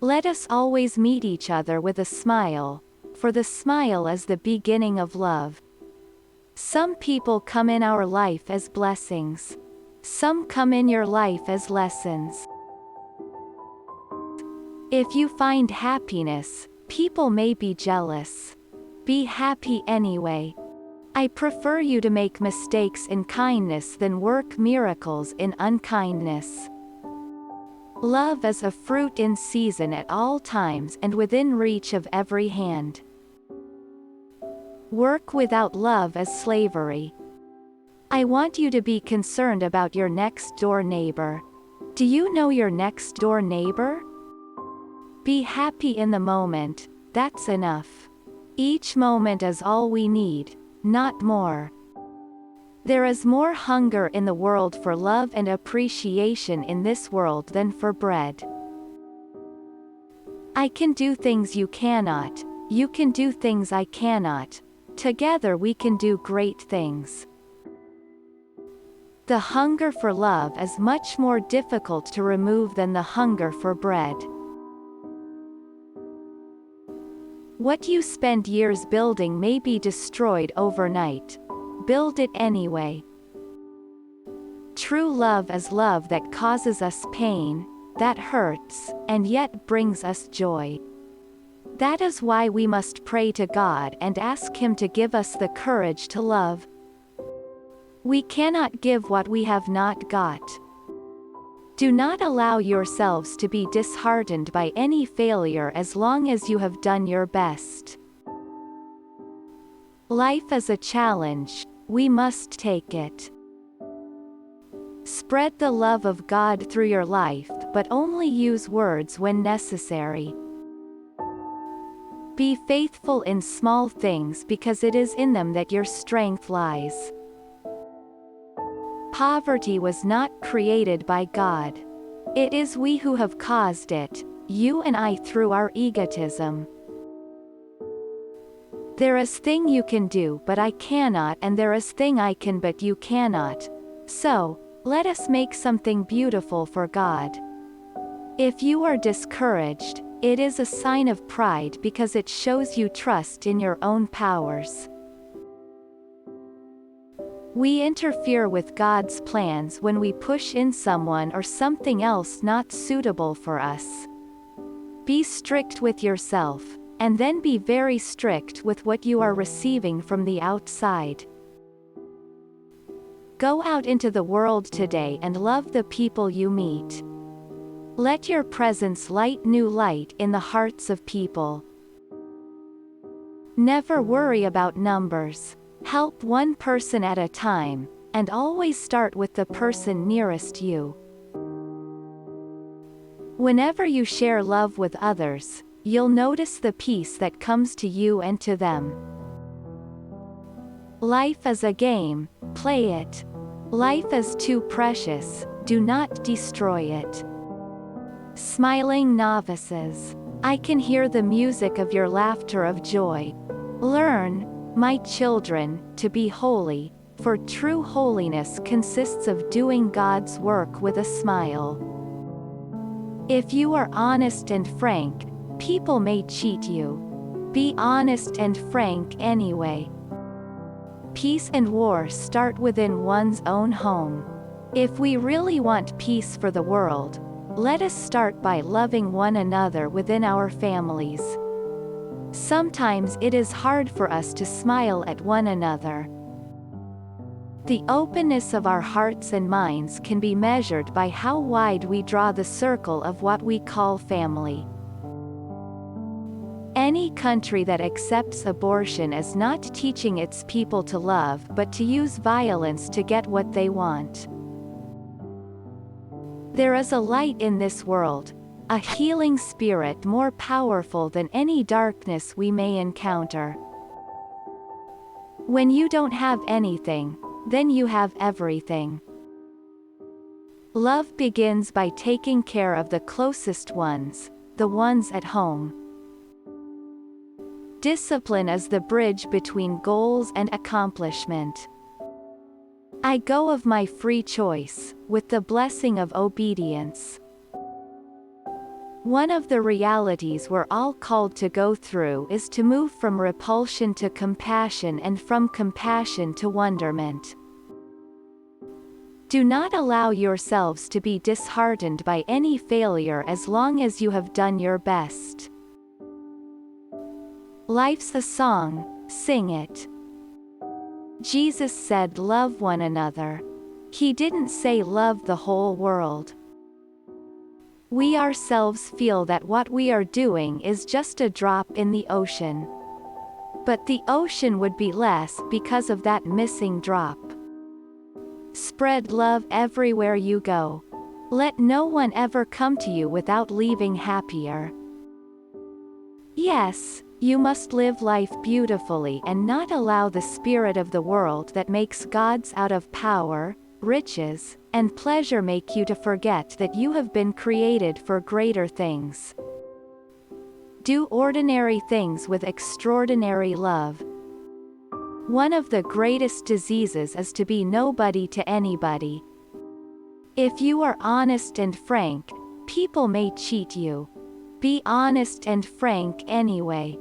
Let us always meet each other with a smile, for the smile is the beginning of love. Some people come in our life as blessings. Some come in your life as lessons. If you find happiness, people may be jealous. Be happy anyway. I prefer you to make mistakes in kindness than work miracles in unkindness. Love is a fruit in season at all times and within reach of every hand. Work without love is slavery. I want you to be concerned about your next-door neighbor. Do you know your next-door neighbor? Be happy in the moment, that's enough. Each moment is all we need, not more. There is more hunger in the world for love and appreciation in this world than for bread. I can do things you cannot, you can do things I cannot. Together we can do great things. The hunger for love is much more difficult to remove than the hunger for bread. What you spend years building may be destroyed overnight. Build it anyway. True love is love that causes us pain, that hurts, and yet brings us joy. That is why we must pray to God and ask Him to give us the courage to love. We cannot give what we have not got. Do not allow yourselves to be disheartened by any failure as long as you have done your best. Life is a challenge, we must take it. Spread the love of God through your life, but only use words when necessary. Be faithful in small things because it is in them that your strength lies. Poverty was not created by God. It is we who have caused it, you and I through our egotism. There is thing you can do but I cannot, and there is thing I can but you cannot. So, let us make something beautiful for God. If you are discouraged, it is a sign of pride because it shows you trust in your own powers. We interfere with God's plans when we push in someone or something else not suitable for us. Be strict with yourself, and then be very strict with what you are receiving from the outside. Go out into the world today and love the people you meet. Let your presence light new light in the hearts of people. Never worry about numbers. Help one person at a time, and always start with the person nearest you. Whenever you share love with others, you'll notice the peace that comes to you and to them. Life is a game, play it. Life is too precious, do not destroy it. Smiling novices, I can hear the music of your laughter of joy. Learn, my children, to be holy, for true holiness consists of doing God's work with a smile. If you are honest and frank, people may cheat you. Be honest and frank anyway. Peace and war start within one's own home. If we really want peace for the world, let us start by loving one another within our families. Sometimes it is hard for us to smile at one another. The openness of our hearts and minds can be measured by how wide we draw the circle of what we call family. Any country that accepts abortion is not teaching its people to love but to use violence to get what they want. There is a light in this world, a healing spirit more powerful than any darkness we may encounter. When you don't have anything, then you have everything. Love begins by taking care of the closest ones, the ones at home. Discipline is the bridge between goals and accomplishment. I go of my free choice, with the blessing of obedience. One of the realities we're all called to go through is to move from repulsion to compassion and from compassion to wonderment. Do not allow yourselves to be disheartened by any failure as long as you have done your best. Life's a song, sing it. Jesus said love one another. He didn't say love the whole world. We ourselves feel that what we are doing is just a drop in the ocean. But the ocean would be less because of that missing drop. Spread love everywhere you go. Let no one ever come to you without leaving happier. Yes, you must live life beautifully and not allow the spirit of the world that makes gods out of power, riches, and pleasure make you to forget that you have been created for greater things. Do ordinary things with extraordinary love. One of the greatest diseases is to be nobody to anybody. If you are honest and frank, people may cheat you. Be honest and frank anyway.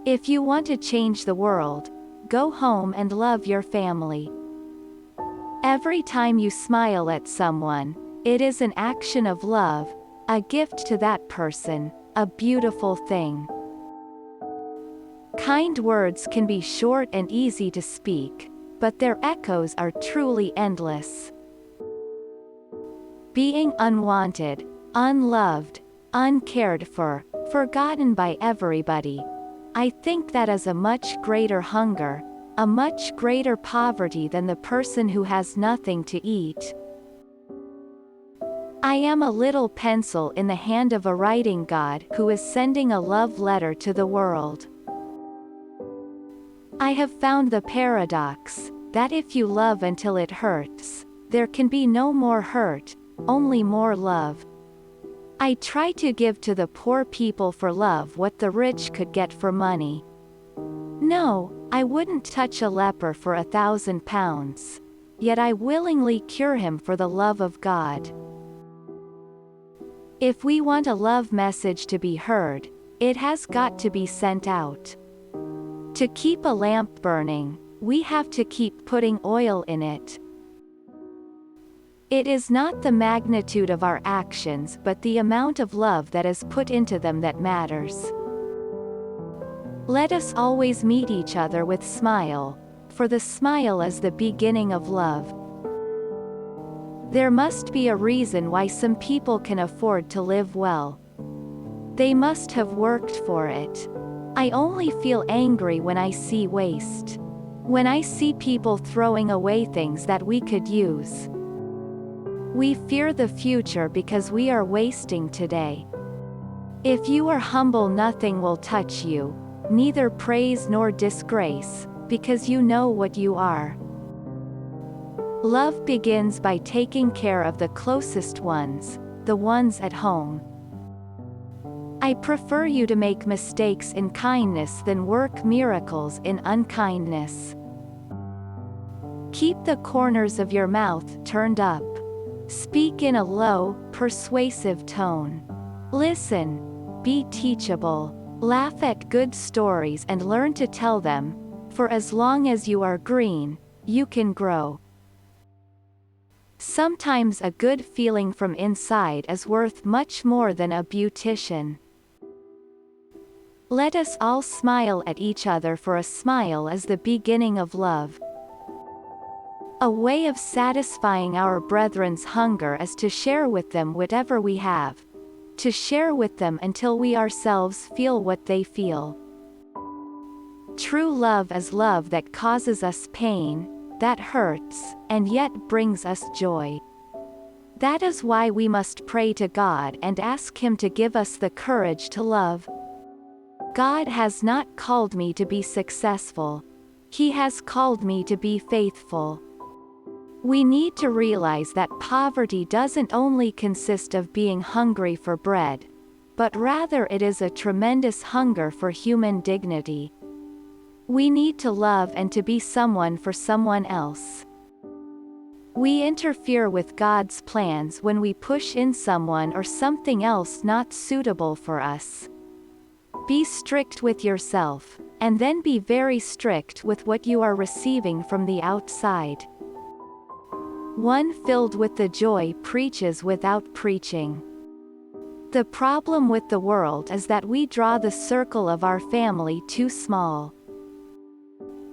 If you want to change the world, go home and love your family. Every time you smile at someone, it is an action of love, a gift to that person, a beautiful thing. Kind words can be short and easy to speak, but their echoes are truly endless. Being unwanted, unloved, uncared for, forgotten by everybody, I think that is a much greater hunger, a much greater poverty than the person who has nothing to eat. I am a little pencil in the hand of a writing god who is sending a love letter to the world. I have found the paradox, that if you love until it hurts, there can be no more hurt, only more love. I try to give to the poor people for love what the rich could get for money. No, I wouldn't touch a leper for 1,000 pounds. Yet I willingly cure him for the love of God. If we want a love message to be heard, it has got to be sent out. To keep a lamp burning, we have to keep putting oil in it. It is not the magnitude of our actions but the amount of love that is put into them that matters. Let us always meet each other with smile, for the smile is the beginning of love. There must be a reason why some people can afford to live well. They must have worked for it. I only feel angry when I see waste. When I see people throwing away things that we could use. We fear the future because we are wasting today. If you are humble, nothing will touch you, neither praise nor disgrace, because you know what you are. Love begins by taking care of the closest ones, the ones at home. I prefer you to make mistakes in kindness than work miracles in unkindness. Keep the corners of your mouth turned up. Speak in a low, persuasive tone. Listen. Be teachable. Laugh at good stories and learn to tell them, for as long as you are green, you can grow. Sometimes a good feeling from inside is worth much more than a beautician. Let us all smile at each other, for a smile is the beginning of love. A way of satisfying our brethren's hunger is to share with them whatever we have. To share with them until we ourselves feel what they feel. True love is love that causes us pain, that hurts, and yet brings us joy. That is why we must pray to God and ask Him to give us the courage to love. God has not called me to be successful. He has called me to be faithful. We need to realize that poverty doesn't only consist of being hungry for bread, but rather it is a tremendous hunger for human dignity. We need to love and to be someone for someone else. We interfere with God's plans when we push in someone or something else not suitable for us. Be strict with yourself, and then be very strict with what you are receiving from the outside. One filled with the joy preaches without preaching. The problem with the world is that we draw the circle of our family too small.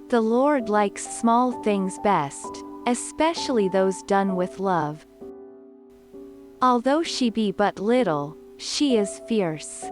The Lord likes small things best, especially those done with love. Although she be but little, she is fierce.